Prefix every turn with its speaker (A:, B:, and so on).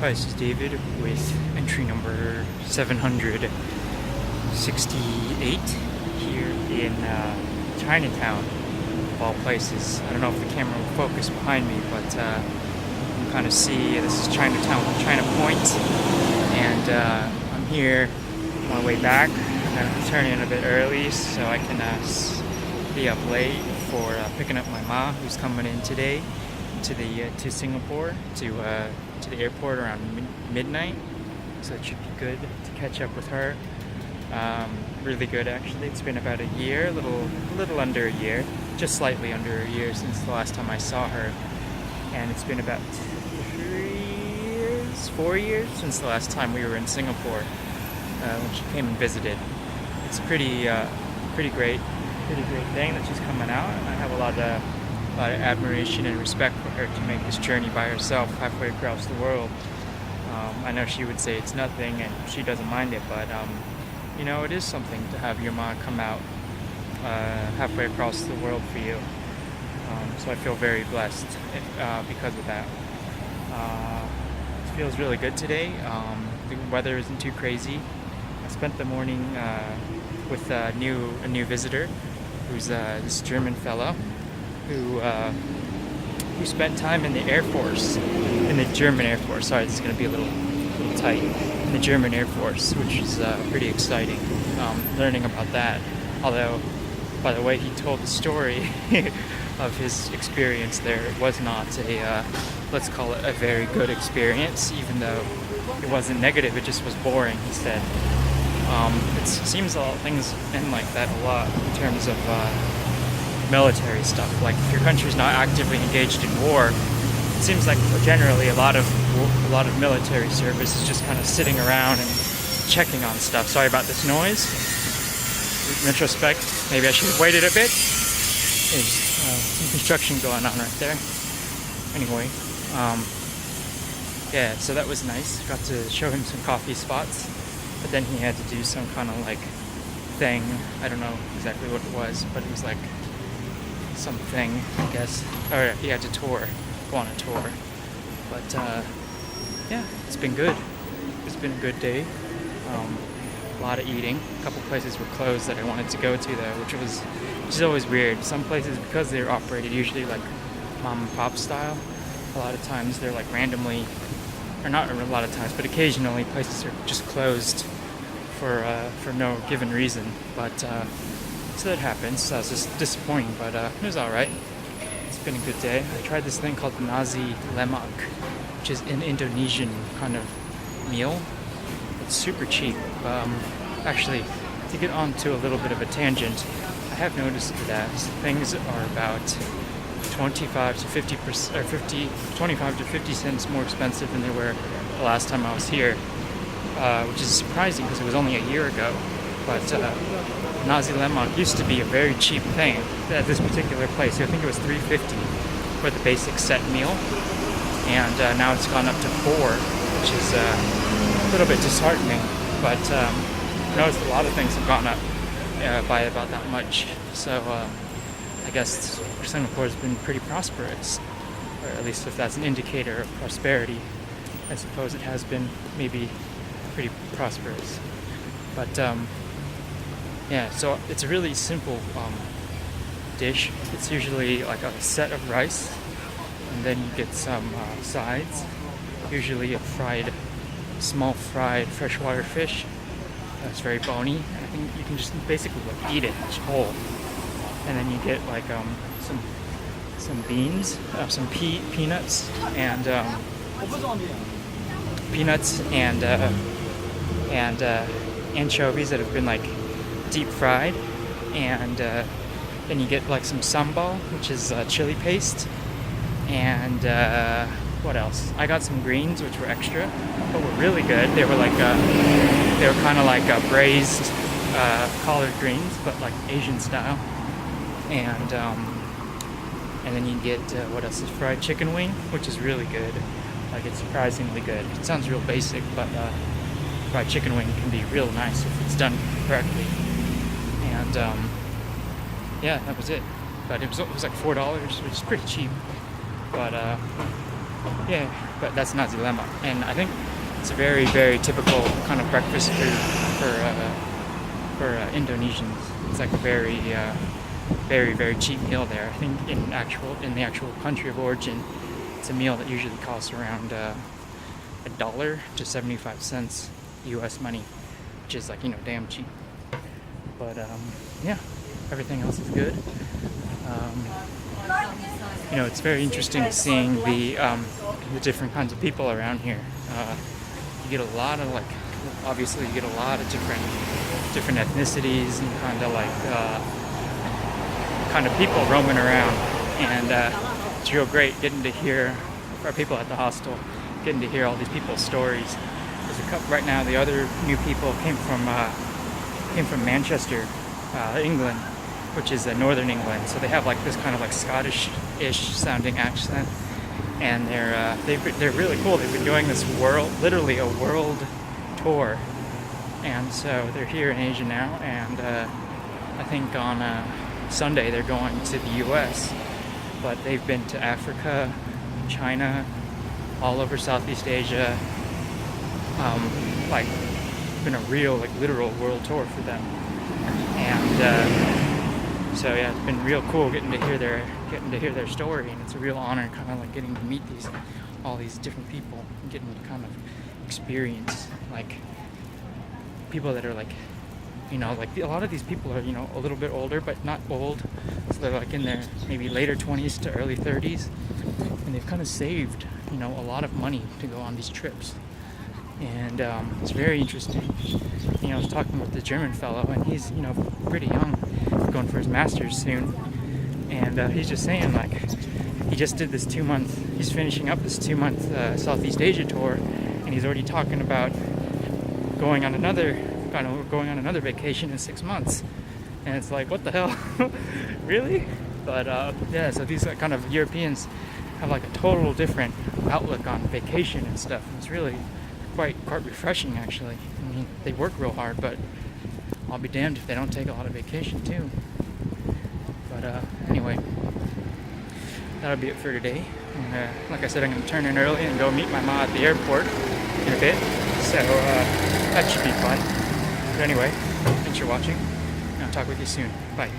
A: Hi, this is David with entry number 768 here in Chinatown, of all places. I don't know if the camera will focus behind me, but you can kind of see this is Chinatown, China Point, and I'm here on my way back. I'm turning in a bit early so I can be up late for picking up my ma, who's coming in today to Singapore to the airport around midnight, so it should be good to catch up with her. Really good, actually. It's been about a year, a little under a year, just slightly under a year since the last time I saw her, and it's been about 4 years since the last time we were in Singapore when she came and visited. It's pretty great thing that she's coming out, and I have a lot of admiration and respect for her to make this journey by herself halfway across the world. I know she would say it's nothing and she doesn't mind it, but you know, it is something to have your mom come out halfway across the world for you. So I feel very blessed because of that. It feels really good today. The weather isn't too crazy. I spent the morning with a new visitor who's this German fellow who spent time in the Air Force, in the German Air Force. Sorry, this is going to be a little tight. In the German Air Force, which is pretty exciting. Learning about that. Although, by the way he told the story of his experience there, it was not a, let's call it a very good experience, even though it wasn't negative, it just was boring, he said. It seems things end like that a lot in terms of military stuff. Like, if your country's not actively engaged in war, it seems like generally a lot of military service is just kind of sitting around and checking on stuff. Sorry about this noise. In retrospect, maybe I should have waited a bit. There's some construction going on right there. Anyway, yeah, so that was nice. Got to show him some coffee spots, but then he had to do some kind of like thing. I don't know exactly what it was, but it was like something, I guess. Or he had to go on a tour. But yeah, it's been good. It's been a good day. A lot of eating. A couple places were closed that I wanted to go to though, which is always weird. Some places, because they're operated usually like mom and pop style, a lot of times they're like randomly, or not a lot of times, but occasionally places are just closed for no given reason. But so that happens. So it's just disappointing, but it was alright. It's been a good day. I tried this thing called nasi lemak, which is an Indonesian kind of meal. It's super cheap. Actually, to get on to a little bit of a tangent, I have noticed that things are about 25 to 50 cents more expensive than they were the last time I was here, which is surprising because it was only a year ago. But nasi lemak used to be a very cheap thing at this particular place. I think it was $3.50 for the basic set meal, and now it's gone up to $4, which is a little bit disheartening. But I noticed a lot of things have gone up by about that much. So I guess Singapore has been pretty prosperous, or at least if that's an indicator of prosperity, I suppose it has been maybe pretty prosperous. But yeah, so it's a really simple dish. It's usually like a set of rice, and then you get some sides, usually a small fried freshwater fish that's very bony. I think you can just basically like eat it whole. And then you get like some beans, some peanuts and anchovies that have been like deep fried, and then you get like some sambal, which is chili paste, and what else? I got some greens, which were extra, but were really good. They were kind of like braised collard greens, but like Asian style, and then you get what else is fried chicken wing, which is really good. Like, it's surprisingly good. It sounds real basic, but fried chicken wing can be real nice if it's done correctly. And yeah, that was it. But it was like $4, which is pretty cheap. But yeah, but that's not dilemma. And I think it's a very, very typical kind of breakfast food for Indonesians. It's like a very, very, very cheap meal there. I think in the actual country of origin, it's a meal that usually costs around $1 to 75 cents U.S. money, which is like, damn cheap. But yeah, everything else is good. It's very interesting seeing the different kinds of people around here. You get a lot of obviously you get a lot of different ethnicities and kind of people roaming around, and it's real great getting to hear our people at the hostel, getting to hear all these people's stories. There's a couple right now. The other new people came from Manchester, England, which is northern England. So they have like this kind of like Scottish-ish sounding accent, and they're really cool. They've been doing this literally a world tour, and so they're here in Asia now. And I think on Sunday they're going to the U.S., but they've been to Africa, China, all over Southeast Asia. Been a real literal world tour for them, and so yeah, it's been real cool getting to hear their story, and it's a real honor kind of like getting to meet all these different people and getting to kind of experience people that are a lot of these people are a little bit older but not old, so they're like in their maybe later 20s to early 30s, and they've kind of saved a lot of money to go on these trips. And it's very interesting. I was talking with the German fellow, and he's pretty young, going for his master's soon, and he's just saying he just did this 2-month. He's finishing up this 2-month Southeast Asia tour, and he's already talking about going on another vacation in 6 months. And it's like, what the hell, really? But yeah, so these kind of Europeans have like a total different outlook on vacation and stuff. And it's really quite refreshing, actually. I mean, they work real hard, but I'll be damned if they don't take a lot of vacation too. But anyway, that'll be it for today. And like I said, I'm going to turn in early and go meet my mom at the airport in a bit. So that should be fun. But anyway, thanks for watching. I'll talk with you soon. Bye.